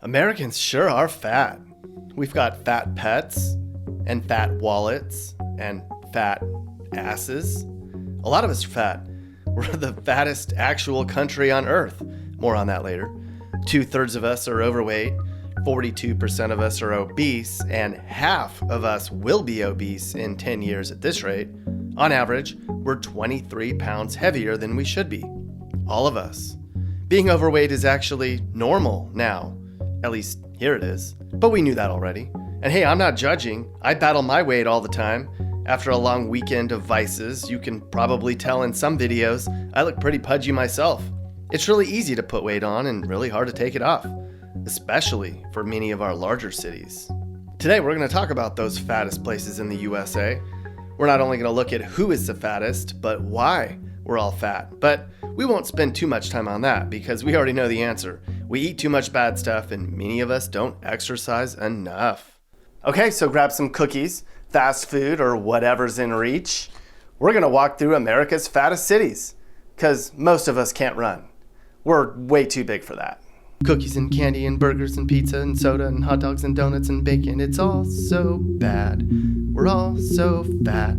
Americans sure are fat. We've got fat pets and fat wallets and fat asses. A lot of us are fat. We're the fattest actual country on earth. More on that later. 2/3 of us are overweight, 42% of us are obese, and half of us will be obese in 10 years at this rate. On average, we're 23 pounds heavier than we should be. All of us. Being overweight is actually normal now. At least here it is. But we knew that already. And hey, I'm not judging. I battle my weight all the time. After a long weekend of vices, you can probably tell in some videos, I look pretty pudgy myself. It's really easy to put weight on and really hard to take it off, especially for many of our larger cities. Today, we're going to talk about those fattest places in the USA. We're not only going to look at who is the fattest, but why we're all fat. But we won't spend too much time on that because we already know the answer. We eat too much bad stuff and many of us don't exercise enough. Okay, so grab some cookies, fast food, or whatever's in reach. We're going to walk through America's fattest cities because most of us can't run. We're way too big for that. Cookies and candy and burgers and pizza and soda and hot dogs and donuts and bacon. It's all so bad. We're all so fat.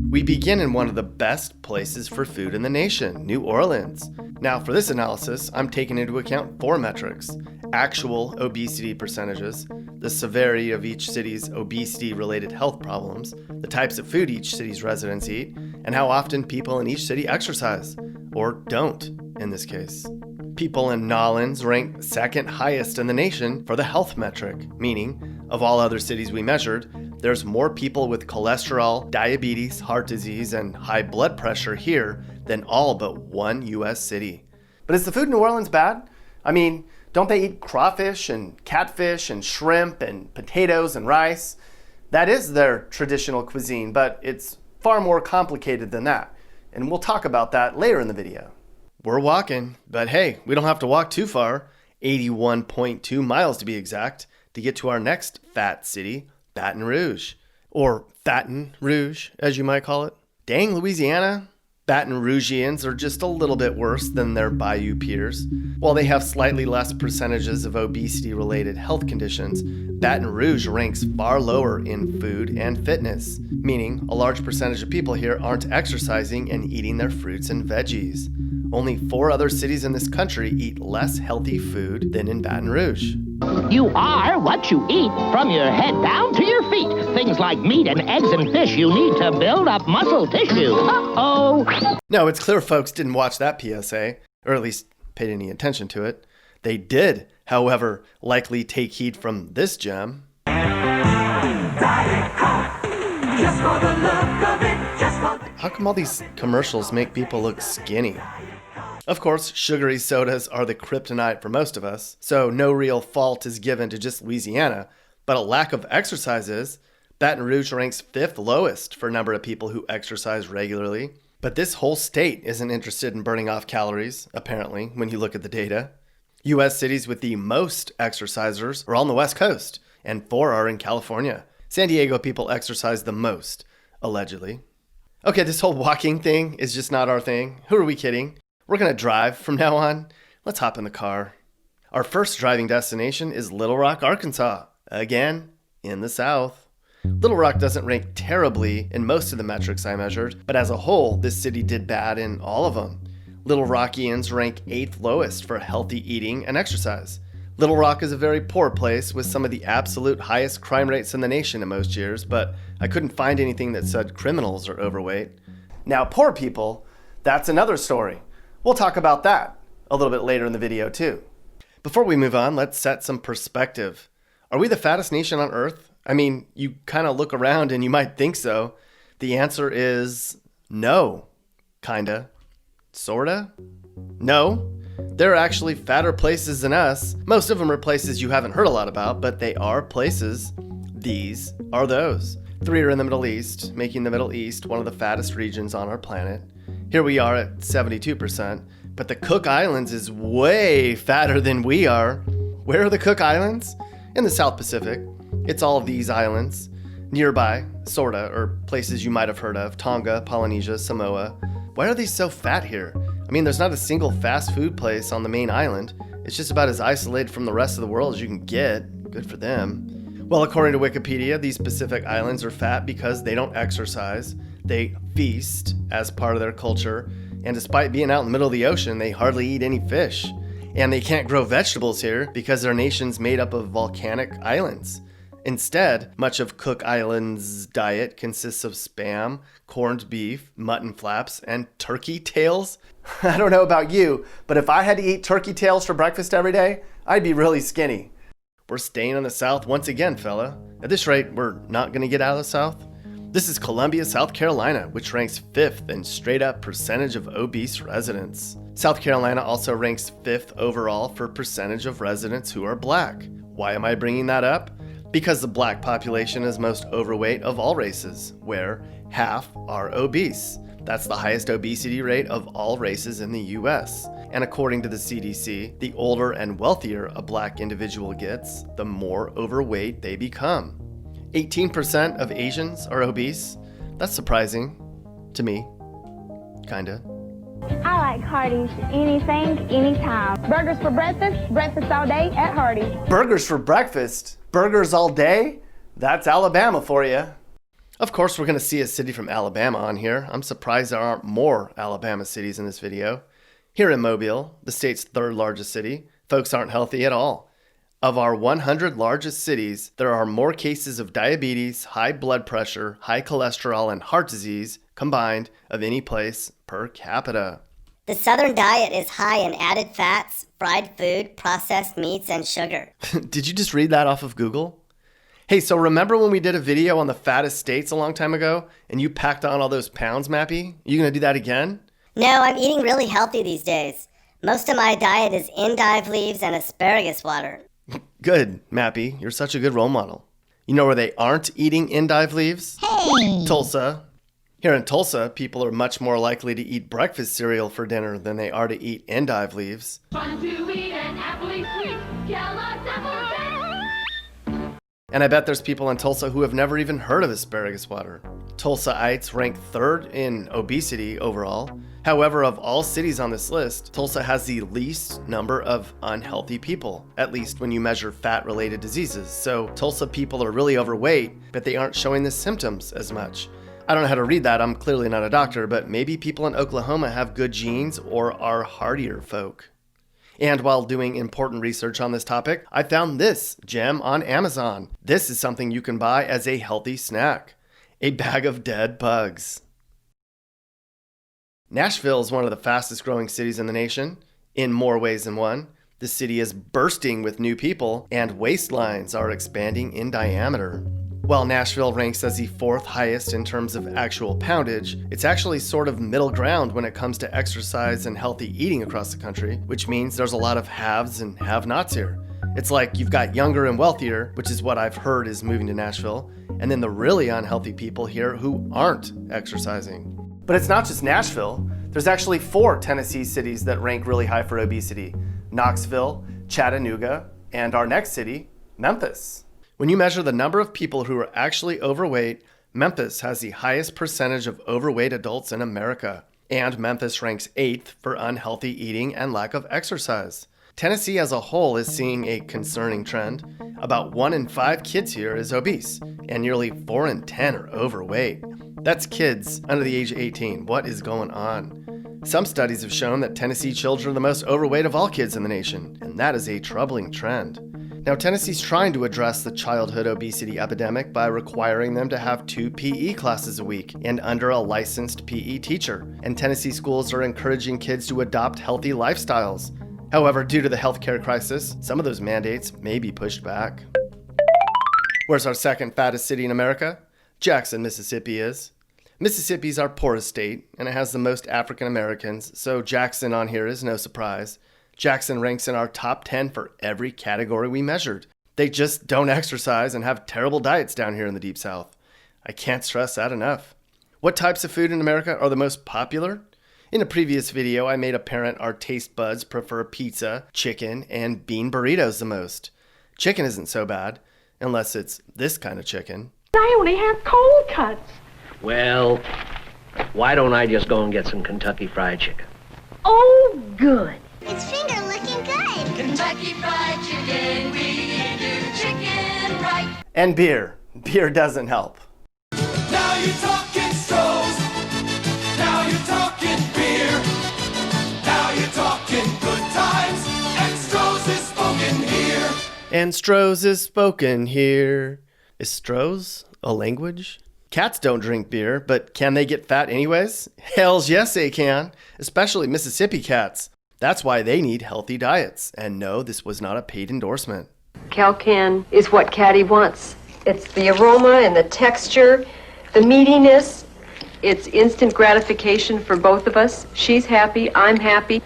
We begin in one of the best places for food in the nation, New Orleans. Now, for this analysis, I'm taking into account 4 metrics: actual obesity percentages, the severity of each city's obesity-related health problems, the types of food each city's residents eat, and how often people in each city exercise, or don't in this case. People in Nolens rank second highest in the nation for the health metric, meaning, of all other cities we measured, there's more people with cholesterol, diabetes, heart disease, and high blood pressure here than all but one US city. But is the food in New Orleans bad? I mean, don't they eat crawfish and catfish and shrimp and potatoes and rice? That is their traditional cuisine, but it's far more complicated than that. And we'll talk about that later in the video. We're walking, but hey, we don't have to walk too far, 81.2 miles to be exact, to get to our next fat city, Baton Rouge, or Fatten Rouge, as you might call it. Dang, Louisiana. Baton Rougians are just a little bit worse than their Bayou peers. While they have slightly less percentages of obesity-related health conditions, Baton Rouge ranks far lower in food and fitness, meaning a large percentage of people here aren't exercising and eating their fruits and veggies. Only 4 other cities in this country eat less healthy food than in Baton Rouge. You are what you eat, from your head down to your feet. Things like meat and eggs and fish you need to build up muscle tissue. Uh-oh. No, it's clear folks didn't watch that PSA, or at least paid any attention to it. They did, however, likely take heed from this gem. How come all these commercials make people look skinny? Of course, sugary sodas are the kryptonite for most of us, so no real fault is given to just Louisiana, but a lack of exercise is. Baton Rouge ranks 5th lowest for number of people who exercise regularly. But this whole state isn't interested in burning off calories, apparently, when you look at the data. U.S. cities with the most exercisers are on the West Coast, and 4 are in California. San Diego people exercise the most, allegedly. Okay, this whole walking thing is just not our thing. Who are we kidding? We're going to drive from now on. Let's hop in the car. Our first driving destination is Little Rock, Arkansas. Again, in the South. Little Rock doesn't rank terribly in most of the metrics I measured, but as a whole, this city did bad in all of them. Little Rockians rank 8th lowest for healthy eating and exercise. Little Rock is a very poor place with some of the absolute highest crime rates in the nation in most years, but I couldn't find anything that said criminals are overweight. Now, poor people, that's another story. We'll talk about that a little bit later in the video too. Before we move on, let's set some perspective. Are we the fattest nation on earth? I mean, you kind of look around and you might think so. The answer is no. Kinda. Sorta. No. There are actually fatter places than us. Most of them are places you haven't heard a lot about, but they are places. These are those. 3 are in the Middle East, making the Middle East one of the fattest regions on our planet. Here we are at 72%, but the Cook Islands is way fatter than we are. Where are the Cook Islands? In the South Pacific. It's all of these islands. Nearby, sorta, or places you might have heard of, Tonga, Polynesia, Samoa. Why are they so fat here? I mean, there's not a single fast food place on the main island. It's just about as isolated from the rest of the world as you can get. Good for them. Well, according to Wikipedia, these Pacific islands are fat because they don't exercise. They feast as part of their culture. And despite being out in the middle of the ocean, they hardly eat any fish. And they can't grow vegetables here because their nation's made up of volcanic islands. Instead, much of Cook Island's diet consists of spam, corned beef, mutton flaps, and turkey tails. I don't know about you, but if I had to eat turkey tails for breakfast every day, I'd be really skinny. We're staying in the South once again, fella. At this rate, we're not going to get out of the South. This is Columbia, South Carolina, which ranks 5th in straight-up percentage of obese residents. South Carolina also ranks 5th overall for percentage of residents who are black. Why am I bringing that up? Because the black population is most overweight of all races, where half are obese. That's the highest obesity rate of all races in the US. And according to the CDC, the older and wealthier a black individual gets, the more overweight they become. 18% of Asians are obese. That's surprising to me. Kinda. I like Hardee's. Anything, anytime. Burgers for breakfast, breakfast all day at Hardee's. Burgers for breakfast? Burgers all day? That's Alabama for you. Of course, we're going to see a city from Alabama on here. I'm surprised there aren't more Alabama cities in this video. Here in Mobile, the state's 3rd largest city, folks aren't healthy at all. Of our 100 largest cities, there are more cases of diabetes, high blood pressure, high cholesterol, and heart disease combined of any place per capita. The Southern diet is high in added fats, fried food, processed meats, and sugar. Did you just read that off of Google? Hey, so remember when we did a video on the fattest states a long time ago and you packed on all those pounds, Mappy? You gonna do that again? No, I'm eating really healthy these days. Most of my diet is endive leaves and asparagus water. Good, Mappy. You're such a good role model. You know where they aren't eating endive leaves? Hey! Tulsa. Here in Tulsa, people are much more likely to eat breakfast cereal for dinner than they are to eat endive leaves. Fun to eat and happily sweet, Kellogg's Apple Jam. And I bet there's people in Tulsa who have never even heard of asparagus water. Tulsaites rank 3rd in obesity overall. However, of all cities on this list, Tulsa has the least number of unhealthy people, at least when you measure fat-related diseases. So Tulsa people are really overweight, but they aren't showing the symptoms as much. I don't know how to read that, I'm clearly not a doctor, but maybe people in Oklahoma have good genes or are hardier folk. And while doing important research on this topic, I found this gem on Amazon. This is something you can buy as a healthy snack. A bag of dead bugs. Nashville is one of the fastest growing cities in the nation, in more ways than one. The city is bursting with new people, and waistlines are expanding in diameter. While Nashville ranks as the 4th highest in terms of actual poundage, it's actually sort of middle ground when it comes to exercise and healthy eating across the country, which means there's a lot of haves and have-nots here. It's like you've got younger and wealthier, which is what I've heard is moving to Nashville, and then the really unhealthy people here who aren't exercising. But it's not just Nashville. There's actually 4 Tennessee cities that rank really high for obesity: Knoxville, Chattanooga, and our next city, Memphis. When you measure the number of people who are actually overweight, Memphis has the highest percentage of overweight adults in America. And Memphis ranks 8th for unhealthy eating and lack of exercise. Tennessee as a whole is seeing a concerning trend. About 1 in 5 kids here is obese, and nearly 4 in 10 are overweight. That's kids under the age of 18. What is going on? Some studies have shown that Tennessee children are the most overweight of all kids in the nation, and that is a troubling trend. Now, Tennessee's trying to address the childhood obesity epidemic by requiring them to have 2 PE classes a week and under a licensed PE teacher. And Tennessee schools are encouraging kids to adopt healthy lifestyles. However, due to the healthcare crisis, some of those mandates may be pushed back. Where's our second fattest city in America? Jackson, Mississippi is. Mississippi's our poorest state, and it has the most African Americans, so Jackson on here is no surprise. Jackson ranks in our top 10 for every category we measured. They just don't exercise and have terrible diets down here in the Deep South. I can't stress that enough. What types of food in America are the most popular? In a previous video, I made apparent our taste buds prefer pizza, chicken, and bean burritos the most. Chicken isn't so bad, unless it's this kind of chicken. I only have cold cuts. Well, why don't I just go and get some Kentucky Fried Chicken? Oh, good. It's finger looking good. Kentucky Fried Chicken, we do chicken right. And beer. Beer doesn't help. Now you're talking Strohs. Now you're talking beer. Now you're talking good times. And Strohs is spoken here. And Strohs is spoken here. Is Strohs a language? Cats don't drink beer, but can they get fat anyways? Hells yes they can, especially Mississippi cats. That's why they need healthy diets. And no, this was not a paid endorsement. Calcan is what Caddy wants. It's the aroma and the texture, the meatiness. It's instant gratification for both of us. She's happy, I'm happy.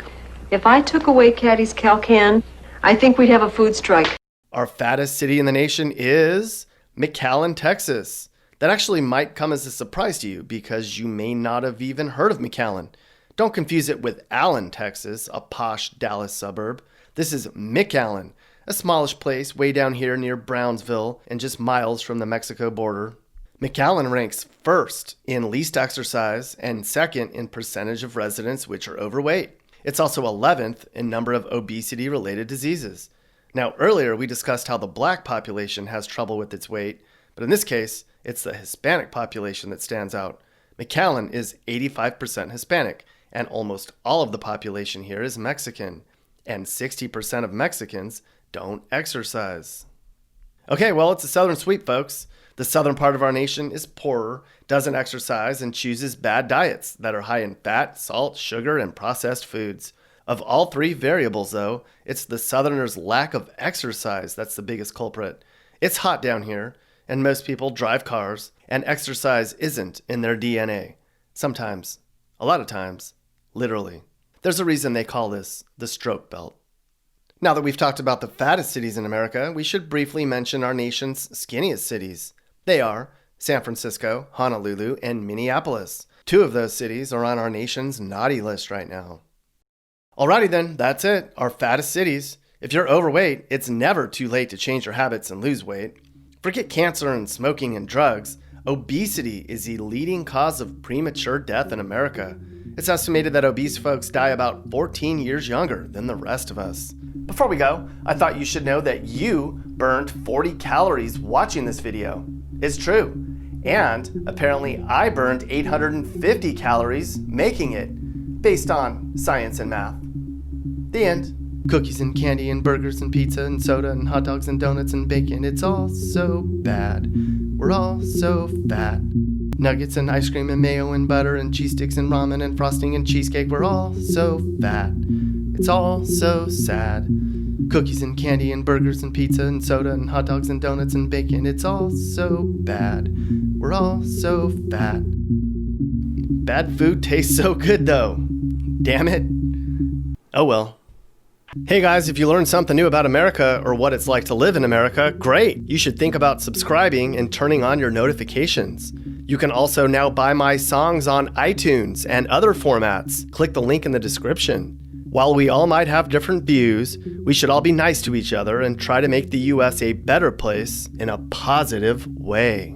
If I took away Caddy's Calcan, I think we'd have a food strike. Our fattest city in the nation is McAllen, Texas. That actually might come as a surprise to you because you may not have even heard of McAllen. Don't confuse it with Allen, Texas, a posh Dallas suburb. This is McAllen, a smallish place way down here near Brownsville and just miles from the Mexico border. McAllen ranks first in least exercise and second in percentage of residents which are overweight. It's also 11th in number of obesity-related diseases. Now, earlier we discussed how the black population has trouble with its weight, but in this case, it's the Hispanic population that stands out. McAllen is 85% Hispanic, and almost all of the population here is Mexican, and 60% of Mexicans don't exercise. Okay, well, it's a southern sweep, folks. The southern part of our nation is poorer, doesn't exercise, and chooses bad diets that are high in fat, salt, sugar, and processed foods. Of all three variables, though, it's the southerners' lack of exercise that's the biggest culprit. It's hot down here, and most people drive cars, and exercise isn't in their DNA. Sometimes, a lot of times, literally. There's a reason they call this the stroke belt. Now that we've talked about the fattest cities in America, we should briefly mention our nation's skinniest cities. They are San Francisco, Honolulu, and Minneapolis. 2 of those cities are on our nation's naughty list right now. Alrighty then, that's it, our fattest cities. If you're overweight, it's never too late to change your habits and lose weight. Forget cancer and smoking and drugs. Obesity is the leading cause of premature death in America. It's estimated that obese folks die about 14 years younger than the rest of us. Before we go, I thought you should know that you burned 40 calories watching this video. It's true. And apparently I burned 850 calories making it, based on science and math. The end. Cookies and candy and burgers and pizza and soda and hot dogs and donuts and bacon. It's all so bad. We're all so fat. Nuggets and ice cream and mayo and butter and cheese sticks and ramen and frosting and cheesecake. We're all so fat. It's all so sad. Cookies and candy and burgers and pizza and soda and hot dogs and donuts and bacon. It's all so bad. We're all so fat. Bad food tastes so good though. Damn it. Oh well. Hey guys, if you learned something new about America or what it's like to live in America, great! You should think about subscribing and turning on your notifications. You can also now buy my songs on iTunes and other formats. Click the link in the description. While we all might have different views, we should all be nice to each other and try to make the US a better place in a positive way.